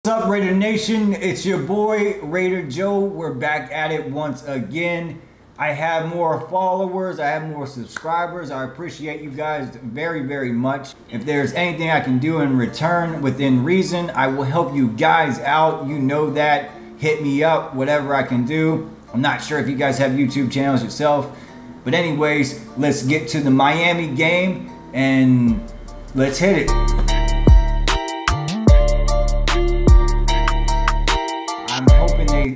What's up, Raider Nation? It's your boy Raider Joe. We're back at it once again. I have more followers, I have more subscribers. I appreciate you guys very, very much. If there's anything I can do in return within reason, I will help you guys out. You know that. Hit me up, whatever I can do. I'm not sure if you guys have YouTube channels yourself, but anyways, let's get to the Miami game and let's hit it.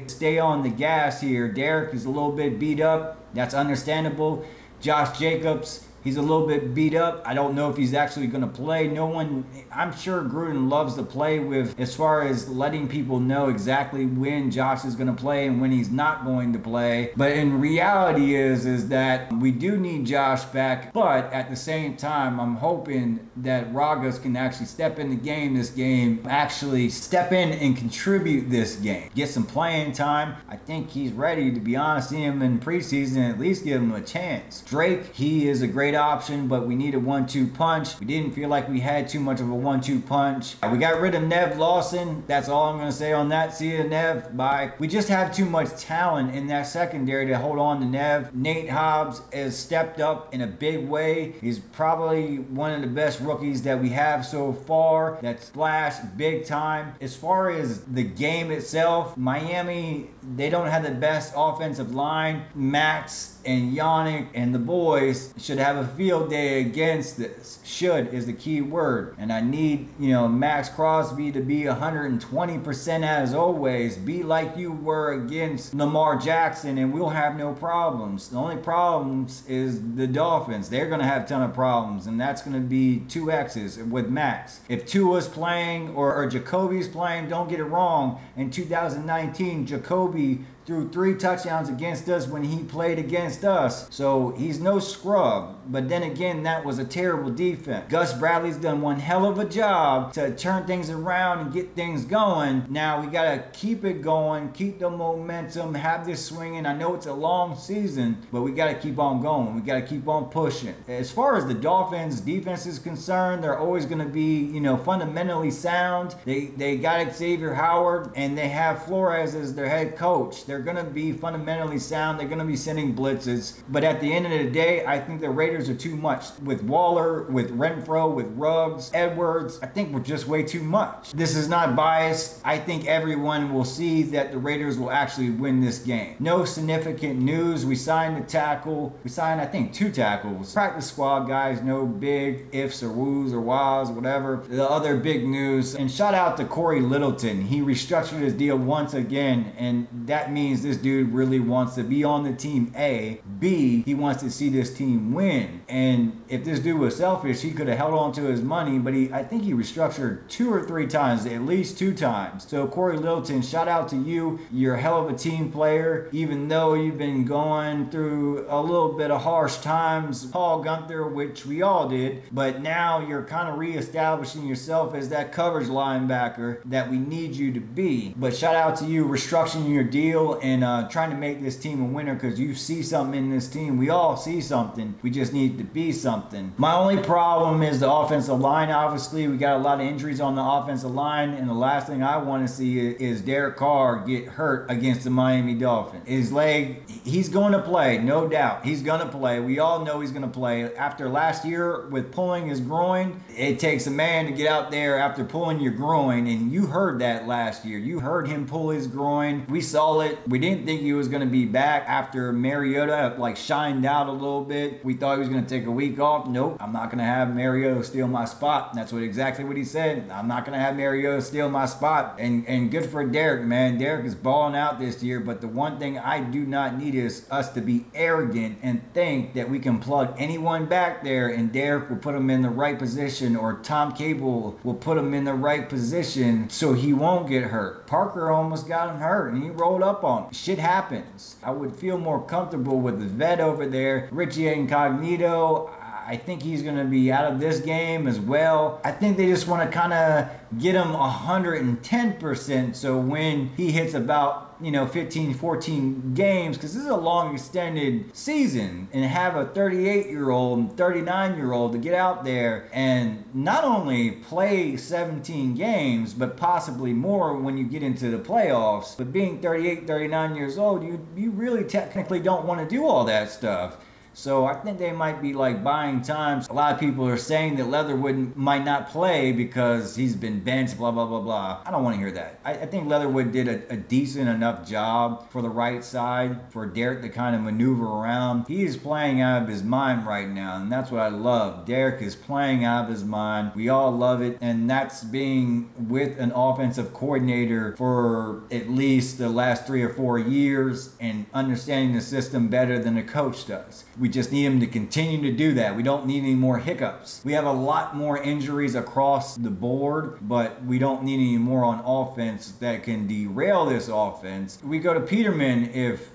Stay on the gas here. Derek is a little bit beat up. That's understandable. Josh Jacobs, he's a little bit beat up. I don't know if he's actually going to play. No one, I'm sure Gruden loves to play with as far as letting people know exactly when Josh is going to play and when he's not going to play. But in reality is that we do need Josh back. But at the same time, I'm hoping that Ragas can actually step in the game this game, actually step in and contribute this game. Get some playing time. I think he's ready, to be honest. See him in preseason, at least give him a chance. Drake, he is a great option, but we need a 1-2 punch. We didn't feel like we had too much of a 1-2 punch. We got rid of Nev Lawson. That's all I'm going to say on that. See you, Nev. Bye. We just have too much talent in that secondary to hold on to Nev. Nate Hobbs has stepped up in a big way. He's probably one of the best rookies that we have so far. That's splashed big time. As far as the game itself, Miami, they don't have the best offensive line. Max and Yannick and the boys should have a field day against this. Should is the key word. And I need, Max Crosby to be 120% as always. Be like you were against Lamar Jackson and we'll have no problems. The only problems is the Dolphins. They're going to have a ton of problems, and that's going to be 2X's with Max. If Tua's playing or Jacoby's playing, don't get it wrong. In 2019, Jacoby threw 3 touchdowns against us when he played against us. So he's no scrub. But then again, that was a terrible defense. Gus Bradley's done one hell of a job to turn things around and get things going. Now we got to keep it going, keep the momentum, have this swinging. I know it's a long season, but we got to keep on going. We got to keep on pushing. As far as the Dolphins defense is concerned, they're always going to be, fundamentally sound. They got Xavier Howard and they have Flores as their head coach. They're going to be fundamentally sound. They're going to be sending blitzes. But at the end of the day, I think the Raiders are too much. With Waller, with Renfro, with Ruggs, Edwards, I think we're just way too much. This is not biased. I think everyone will see that the Raiders will actually win this game. No significant news. We signed a tackle. We signed, I think, 2 tackles. Practice squad guys, no big ifs or woos or wahs, whatever. The other big news, and shout out to Corey Littleton. He restructured his deal once again, and that means this dude really wants to be on the team A. B, he wants to see this team win. And if this dude was selfish, he could have held on to his money, but I think he restructured 2 or 3 times, at least 2 times. So Corey Littleton, shout out to you. You're a hell of a team player, even though you've been going through a little bit of harsh times. Paul Gunther, which we all did, but now you're kind of reestablishing yourself as that coverage linebacker that we need you to be. But shout out to you restructuring your deal and trying to make this team a winner, because you see something in this team. We all see something. We just need to be something. My only problem is the offensive line. Obviously, we got a lot of injuries on the offensive line, and the last thing I want to see is Derek Carr get hurt against the Miami Dolphins. His leg, he's going to play, no doubt. He's going to play. We all know he's going to play. After last year with pulling his groin, it takes a man to get out there after pulling your groin, and you heard that last year. You heard him pull his groin. We saw it. We didn't think he was going to be back after Mariota shined out a little bit. We thought he was going to take a week off. Nope, I'm not going to have Mariota steal my spot. That's exactly what he said. I'm not going to have Mariota steal my spot. And good for Derek, man. Derek is balling out this year, but the one thing I do not need is us to be arrogant and think that we can plug anyone back there and Derek will put him in the right position, or Tom Cable will put him in the right position so he won't get hurt. Parker almost got him hurt and he rolled up on him. Shit happens. I would feel more comfortable with the vet over there, Richie Incognito. I think he's going to be out of this game as well. I think they just want to kind of get him 110%, so when he hits about 15, 14 games, because this is a long extended season, and have a 38-year-old and 39-year-old to get out there and not only play 17 games, but possibly more when you get into the playoffs. But being 38, 39 years old, you really technically don't want to do all that stuff. So I think they might be like buying time. A lot of people are saying that Leatherwood might not play because he's been benched, blah, blah, blah, blah. I don't want to hear that. I think Leatherwood did a decent enough job for the right side for Derek to kind of maneuver around. He is playing out of his mind right now, and that's what I love. Derek is playing out of his mind. We all love it, and that's being with an offensive coordinator for at least the last 3 or 4 years and understanding the system better than the coach does. We just need him to continue to do that. We don't need any more hiccups. We have a lot more injuries across the board, but we don't need any more on offense that can derail this offense. We go to Peterman if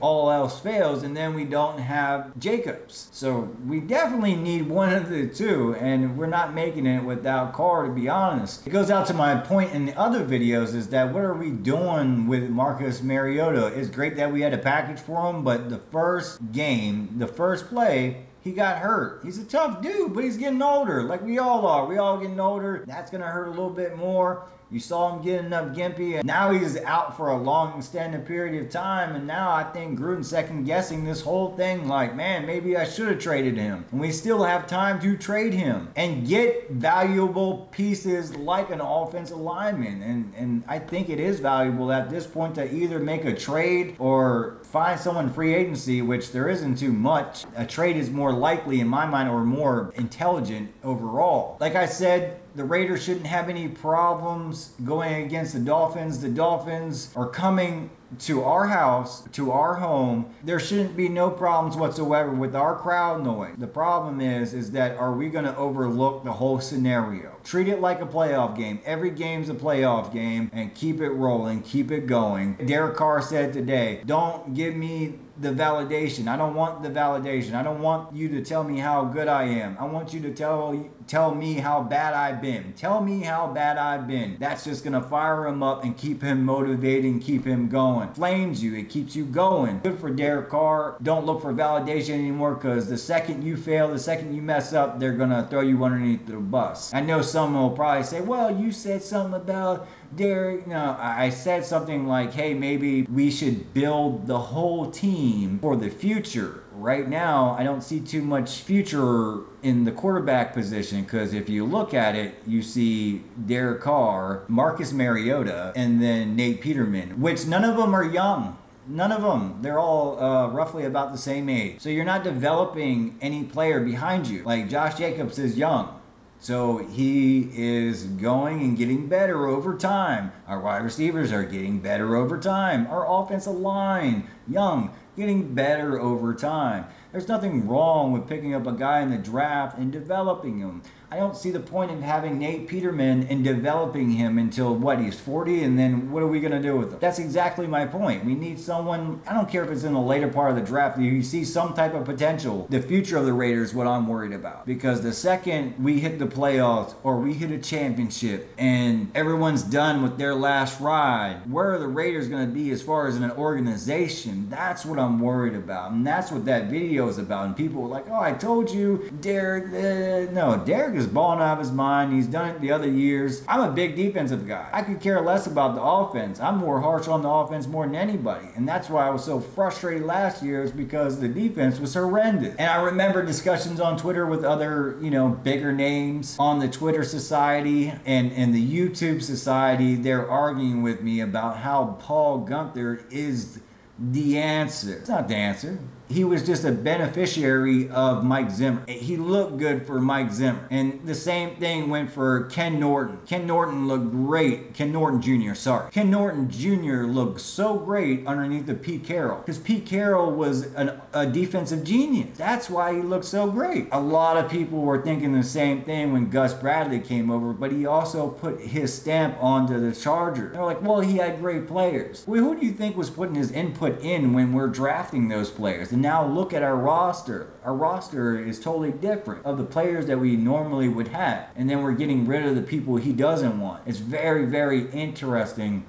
all else fails, and then we don't have Jacobs. So we definitely need one of the two, and we're not making it without Carr, to be honest. It goes out to my point in the other videos, is that what are we doing with Marcus Mariota? It's great that we had a package for him, but the first game, the first play, he got hurt. He's a tough dude, but he's getting older, like we all are. We all getting older. That's gonna hurt a little bit more. You saw him getting up gimpy, and now he's out for a long extended period of time, and now I think Gruden's second guessing this whole thing, like, man, maybe I should have traded him. And we still have time to trade him and get valuable pieces like an offensive lineman. And I think it is valuable at this point to either make a trade or find someone free agency, which there isn't too much. A trade is more likely in my mind, or more intelligent overall. Like I said, the Raiders shouldn't have any problems going against the Dolphins. The Dolphins are coming to our house, to our home. There shouldn't be no problems whatsoever with our crowd noise. The problem is that are we going to overlook the whole scenario? Treat it like a playoff game. Every game's a playoff game, and keep it rolling, keep it going. Derek Carr said today, don't give me the validation. I don't want the validation. I don't want you to tell me how good I am. I want you to tell me how bad I've been. Tell me how bad I've been. That's just gonna fire him up and keep him motivated and keep him going. Flames you, it keeps you going. Good for Derek Carr. Don't look for validation anymore, because the second you fail, the second you mess up, they're gonna throw you underneath the bus. I know someone will probably say, well, you said something about Derek. No, I said something like, hey, maybe we should build the whole team for the future. Right now, I don't see too much future in the quarterback position, because if you look at it, you see Derek Carr, Marcus Mariota, and then Nate Peterman, which none of them are young. None of them. They're all roughly about the same age. So you're not developing any player behind you. Like Josh Jacobs is young. So he is going and getting better over time. Our wide receivers are getting better over time. Our offensive line, young, getting better over time. There's nothing wrong with picking up a guy in the draft and developing him. I don't see the point in having Nate Peterman and developing him until, what, he's 40, and then what are we going to do with him? That's exactly my point. We need someone, I don't care if it's in the later part of the draft, you see some type of potential. The future of the Raiders is what I'm worried about. Because the second we hit the playoffs or we hit a championship and everyone's done with their last ride, where are the Raiders going to be as far as an organization? That's what I'm worried about. And that's what that video is about. And people were like, oh, I told you, Derek. No, Derek is balling out of his mind. He's done it the other years. I'm a big defensive guy. I could care less about the offense. I'm more harsh on the offense more than anybody. And that's why I was so frustrated last year, is because the defense was horrendous. And I remember discussions on Twitter with other, bigger names on the Twitter society and the YouTube society. They're arguing with me about how Paul Gunther is the answer. It's not the answer. He was just a beneficiary of Mike Zimmer. He looked good for Mike Zimmer. And the same thing went for Ken Norton. Ken Norton looked great. Ken Norton Jr., sorry. Ken Norton Jr. looked so great underneath the Pete Carroll. Because Pete Carroll was a defensive genius. That's why he looked so great. A lot of people were thinking the same thing when Gus Bradley came over, but he also put his stamp onto the Chargers. They're like, well, he had great players. Well, who do you think was putting his input in when we're drafting those players? So now look at our roster. Our roster is totally different of the players that we normally would have. And then we're getting rid of the people he doesn't want. It's very, very interesting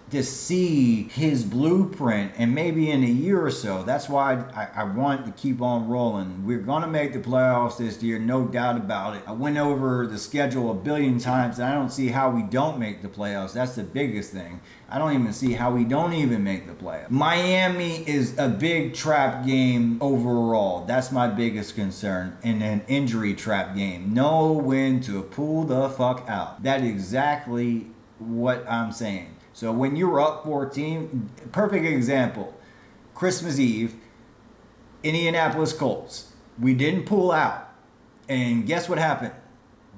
to see his blueprint, and maybe in a year or so. That's why I want to keep on rolling. We're going to make the playoffs this year, no doubt about it. I went over the schedule a billion times, and I don't see how we don't make the playoffs. That's the biggest thing. I don't even see how we don't even make the playoffs. Miami is a big trap game overall. That's my biggest concern. And an injury trap game. Know when to pull the fuck out. That's exactly what I'm saying. So when you're up 14, perfect example, Christmas Eve, Indianapolis Colts. We didn't pull out. And guess what happened?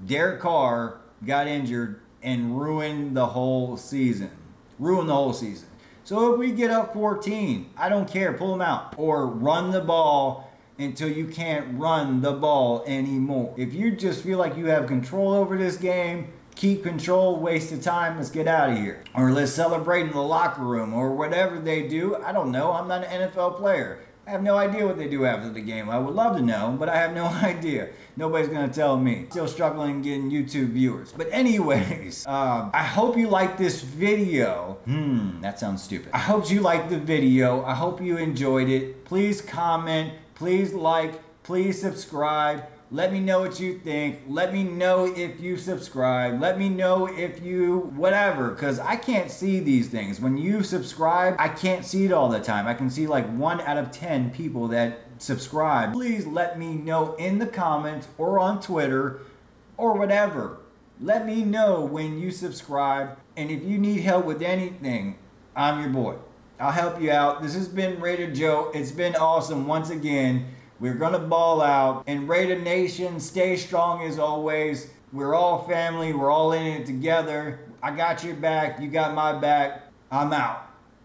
Derek Carr got injured and ruined the whole season. Ruined the whole season. So if we get up 14, I don't care, pull them out. Or run the ball until you can't run the ball anymore. If you just feel like you have control over this game, keep control, waste of time, let's get out of here. Or let's celebrate in the locker room or whatever they do. I don't know. I'm not an NFL player. I have no idea what they do after the game. I would love to know, but I have no idea. Nobody's going to tell me. Still struggling getting YouTube viewers. But anyways, I hope you like this video. That sounds stupid. I hope you liked the video. I hope you enjoyed it. Please comment. Please like. Please subscribe. Let me know what you think. Let me know if you subscribe. Let me know if you whatever, because I can't see these things. When you subscribe, I can't see it all the time. I can see like 1 out of 10 people that subscribe. Please let me know in the comments or on Twitter or whatever. Let me know when you subscribe. And if you need help with anything, I'm your boy. I'll help you out. This has been Raider Joe. It's been awesome once again. We're going to ball out. And Raider Nation, stay strong as always. We're all family. We're all in it together. I got your back. You got my back. I'm out.